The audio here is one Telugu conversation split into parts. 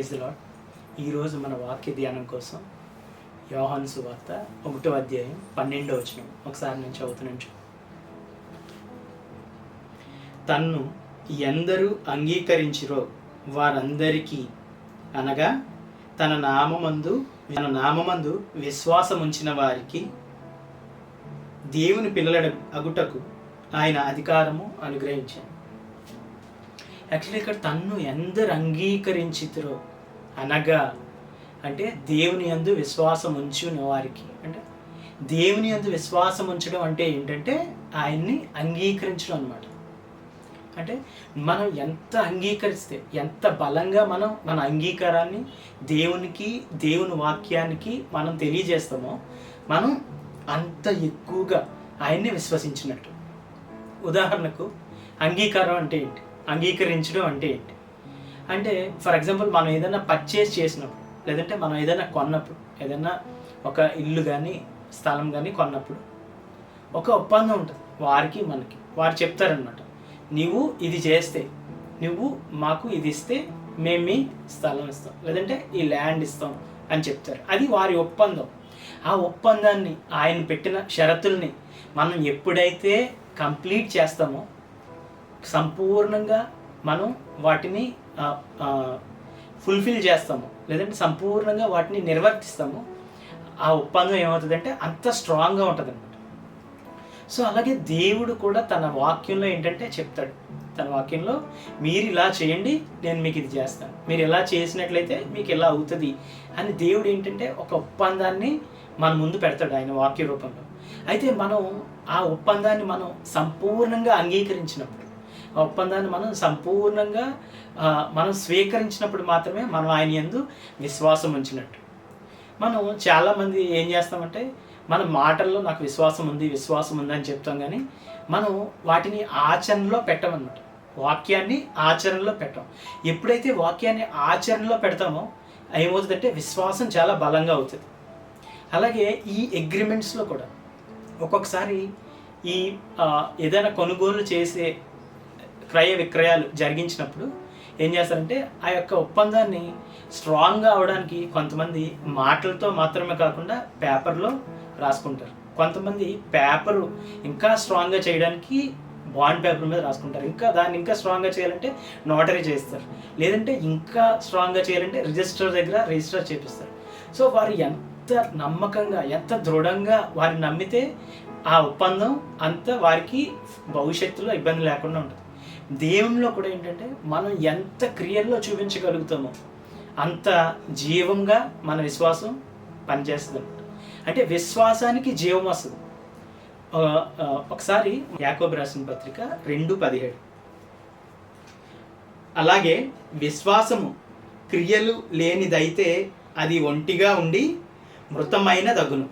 Praise the lord. ఈరోజు మన వాక్య ధ్యానం కోసం యోహాను సువార్త 1వ అధ్యాయం 12వ వచనం ఒకసారి నేను చదువుతున్నాను. తన్ను ఎందరూ అంగీకరించిరో వారందరికీ, అనగా తన నామమందు విశ్వాసం ఉంచిన వారికి దేవుని పిల్లల అగుటకు ఆయన అధికారము అనుగ్రహించాను. యాక్చువల్లీ ఇక్కడ తన్ను ఎందరు అంగీకరించిరో అనగా అంటే దేవుని యందు విశ్వాసం ఉంచిన వారికి, అంటే దేవుని యందు విశ్వాసం ఉంచడం అంటే ఏంటంటే ఆయన్ని అంగీకరించడం అన్నమాట. అంటే మనం ఎంత అంగీకరిస్తే, ఎంత బలంగా మనం మన అంగీకారాన్ని దేవునికి, దేవుని వాక్యానికి మనం తెలియజేస్తామో మనం అంత ఎక్కువగా ఆయన్ని విశ్వసించినట్టు. ఉదాహరణకు అంగీకారం అంటే ఏంటి, అంగీకరించడం అంటే ఏంటి అంటే, ఫర్ ఎగ్జాంపుల్ మనం ఏదైనా పర్చేస్ చేసినప్పుడు, లేదంటే మనం ఏదైనా కొన్నప్పుడు, ఏదైనా ఒక ఇల్లు కానీ స్థలం కానీ కొన్నప్పుడు ఒక ఒప్పందం ఉంటుంది వారికి మనకి. వారు చెప్తారనమాట, నువ్వు ఇది చేస్తే, నువ్వు మాకు ఇది ఇస్తే మేము మీ స్థలం ఇస్తాం, లేదంటే ఈ ల్యాండ్ ఇస్తాం అని చెప్తారు. అది వారి ఒప్పందం. ఆ ఒప్పందాన్ని, ఆయన పెట్టిన షరతుల్ని మనం ఎప్పుడైతే కంప్లీట్ చేస్తామో, సంపూర్ణంగా మనం వాటిని ఫుల్ఫిల్ చేస్తాము, లేదంటే సంపూర్ణంగా వాటిని నిర్వర్తిస్తాము, ఆ ఒప్పందం ఏమవుతుందంటే అంత స్ట్రాంగ్గా ఉంటుంది అనమాట. సో అలాగే దేవుడు కూడా తన వాక్యంలో ఏంటంటే చెప్తాడు, తన వాక్యంలో మీరు ఇలా చేయండి, నేను మీకు ఇది చేస్తాను, మీరు ఎలా చేసినట్లయితే మీకు ఎలా అవుతుంది అని దేవుడు ఏంటంటే ఒక ఒప్పందాన్ని మన ముందు పెడతాడు ఆయన వాక్య రూపంలో. అయితే మనం ఆ ఒప్పందాన్ని మనం సంపూర్ణంగా అంగీకరించినప్పుడు, ఆ ఒప్పందాన్ని మనం సంపూర్ణంగా మనం స్వీకరించినప్పుడు మాత్రమే మనం ఆయన యందు విశ్వాసం ఉంచినట్టు. మనం చాలామంది ఏం చేస్తామంటే, మన మాటల్లో నాకు విశ్వాసం ఉంది అని చెప్తాం, కానీ మనం వాటిని ఆచరణలో పెట్టమన్నమాట. వాక్యాన్ని ఆచరణలో పెట్టాం. ఎప్పుడైతే వాక్యాన్ని ఆచరణలో పెడతామో ఏమవుతుందంటే విశ్వాసం చాలా బలంగా అవుతుంది. అలాగే ఈ అగ్రిమెంట్స్లో కూడా ఒక్కొక్కసారి ఈ ఏదైనా కొనుగోలు చేసే క్రయ విక్రయాలు జరిగించినప్పుడు ఏం చేస్తారంటే ఆ యొక్క ఒప్పందాన్ని స్ట్రాంగ్గా అవడానికి కొంతమంది మాటలతో మాత్రమే కాకుండా పేపర్లో రాసుకుంటారు. కొంతమంది పేపరు ఇంకా స్ట్రాంగ్గా చేయడానికి బాండ్ పేపర్ మీద రాసుకుంటారు. దాన్ని ఇంకా స్ట్రాంగ్గా చేయాలంటే నోటరీ చేస్తారు, లేదంటే ఇంకా స్ట్రాంగ్గా చేయాలంటే రిజిస్టర్ దగ్గర రిజిస్టర్ చేపిస్తారు. సో వారు ఎంత నమ్మకంగా, ఎంత దృఢంగా వారిని నమ్మితే ఆ ఒప్పందం అంత వారికి భవిష్యత్తులో ఇబ్బంది లేకుండా ఉంటుంది. దేవునిలో కూడా ఏంటంటే మనం ఎంత క్రియల్లో చూపించగలుగుతామో అంత జీవంగా మన విశ్వాసం పనిచేస్తుంది. అంటే విశ్వాసానికి జీవం వస్తుంది. ఒకసారి యాకోబు రాసిన పత్రిక 2:17, అలాగే విశ్వాసము క్రియలు లేనిదైతే అది ఒంటిగా ఉండి మృతమైన దగును.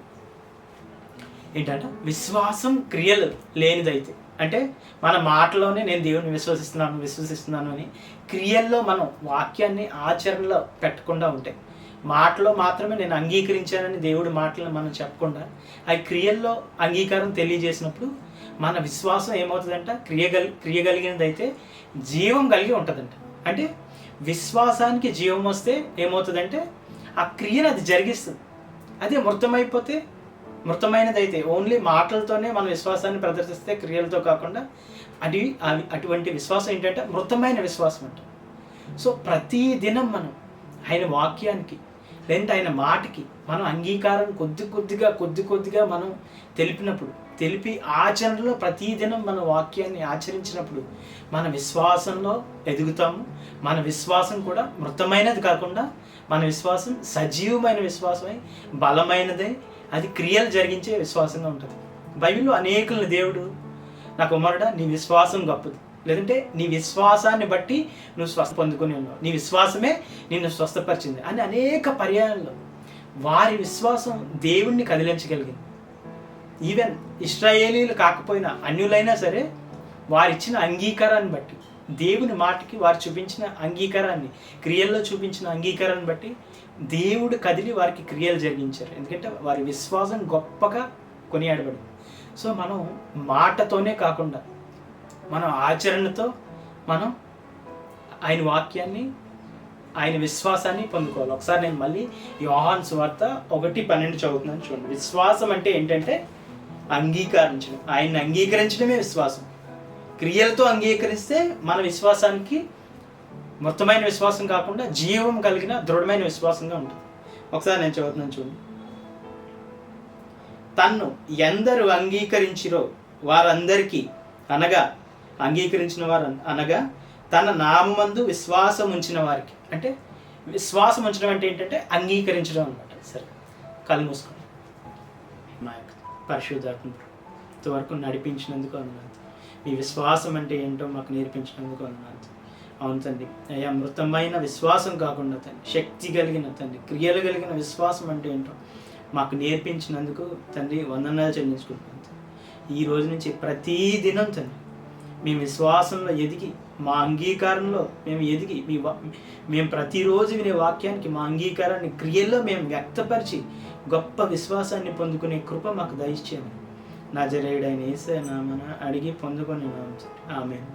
ఏంటంటే విశ్వాసం క్రియలు లేనిదైతే, అంటే మన మాటలోనే నేను దేవుని విశ్వసిస్తున్నాను అని, క్రియల్లో మనం వాక్యాన్ని ఆచరణలో పెట్టకుండా ఉంటే, మాటలో మాత్రమే నేను అంగీకరించానని దేవుడి మాటలను మనం చెప్పకుండా ఆ క్రియల్లో అంగీకారం తెలియజేసినప్పుడు మన విశ్వాసం ఏమవుతుందంట, క్రియగలిగినదైతే జీవం కలిగి ఉంటుందంట. అంటే విశ్వాసానికి జీవం వస్తే ఏమవుతుందంటే ఆ క్రియను అది జరిగిస్తుంది. అదే మృతమైనదైతే ఓన్లీ మాటలతోనే మన విశ్వాసాన్ని ప్రదర్శిస్తే, క్రియలతో కాకుండా, అటువంటి విశ్వాసం ఏంటంటే మృతమైన విశ్వాసం అంట. సో ప్రతి దినం మనం ఆయన వాక్యానికి, లేదంటే ఆయన మాటకి మనం అంగీకారం కొద్ది కొద్దిగా మనం తెలిపి ఆచరణలో ప్రతిదినం మన వాక్యాన్ని ఆచరించినప్పుడు మన విశ్వాసంలో ఎదుగుతాము. మన విశ్వాసం కూడా మృతమైనది కాకుండా మన విశ్వాసం సజీవమైన విశ్వాసమై బలమైనదై అది క్రియలు జరిగించే విశ్వాసంగా ఉంటుంది. బైబిల్లో అనేకులను దేవుడు, నా కుమారుడా నీ విశ్వాసం గొప్పది, లేదంటే నీ విశ్వాసాన్ని బట్టి నువ్వు స్వస్థ పొందుకొని ఉన్నావు, నీ విశ్వాసమే నిన్ను స్వస్థపరిచింది అని అనేక పర్యాయంలో వారి విశ్వాసం దేవుణ్ణి కదిలించగలిగింది. ఈవెన్ ఇశ్రాయేలీలు కాకపోయినా అన్యులైనా సరే వారిచ్చిన అంగీకారాన్ని బట్టి, దేవుని మాటకి వారు చూపించిన అంగీకారాన్ని, క్రియల్లో చూపించిన అంగీకారాన్ని బట్టి దేవుడు కదిలి వారికి క్రియలు జరిగించారు. ఎందుకంటే వారి విశ్వాసం గొప్పగా కొనియాడబడింది. సో మనం మాటతోనే కాకుండా మనం ఆచరణతో మనం ఆయన వాక్యాన్ని ఆయన విశ్వాసాన్ని పొందుకోవాలి. ఒకసారి నేను మళ్ళీ యోహాను సువార్త 1:12 చదువుతున్నాను చూడండి. విశ్వాసం అంటే ఏంటంటే అంగీకరించడం. ఆయన్ని అంగీకరించడమే విశ్వాసం. క్రియలతో అంగీకరిస్తే మన విశ్వాసానికి మొత్తమైన విశ్వాసం కాకుండా జీవం కలిగిన దృఢమైన విశ్వాసంగా ఉంటుంది. ఒకసారి నేను చదువుతున్నాను చూడండి. తన్ను ఎందరు అంగీకరించిరో వారందరికీ, అనగా అంగీకరించిన వారు అనగా తన నామందు విశ్వాసం ఉంచిన వారికి. అంటే విశ్వాసం ఉంచడం అంటే ఏంటంటే అంగీకరించడం అనమాట. సరే, కళ్ళు మూసుకోండి. మా యొక్క పరిశుద్ధాత్మ ఇంతవరకు నడిపించినందుకు అన్నాను. మీ విశ్వాసం అంటే ఏంటో మాకు నేర్పించినందుకు అన్నాను. అవును తండ్రి, అయ్యా మృతమైన విశ్వాసం కాకుండా తండ్రి శక్తి కలిగిన తండ్రి క్రియలు కలిగిన విశ్వాసం అంటే ఏంటో మాకు నేర్పించినందుకు తండ్రి వందనాలు చెల్లించుకుంటున్నాను. ఈ రోజు నుంచి ప్రతి దినం తండ్రి మీ విశ్వాసంలో ఎదిగి, మా అంగీకారంలో మేము ఎదిగి, మేము ప్రతిరోజు వినే వాక్యానికి మా అంగీకారాన్ని క్రియల్లో మేము వ్యక్తపరిచి గొప్ప విశ్వాసాన్ని పొందుకునే కృప మాకు దయచేయమని నజరేయుడైన యేసయ్య నామమున అడిగి పొందుకొని ఆమేన్.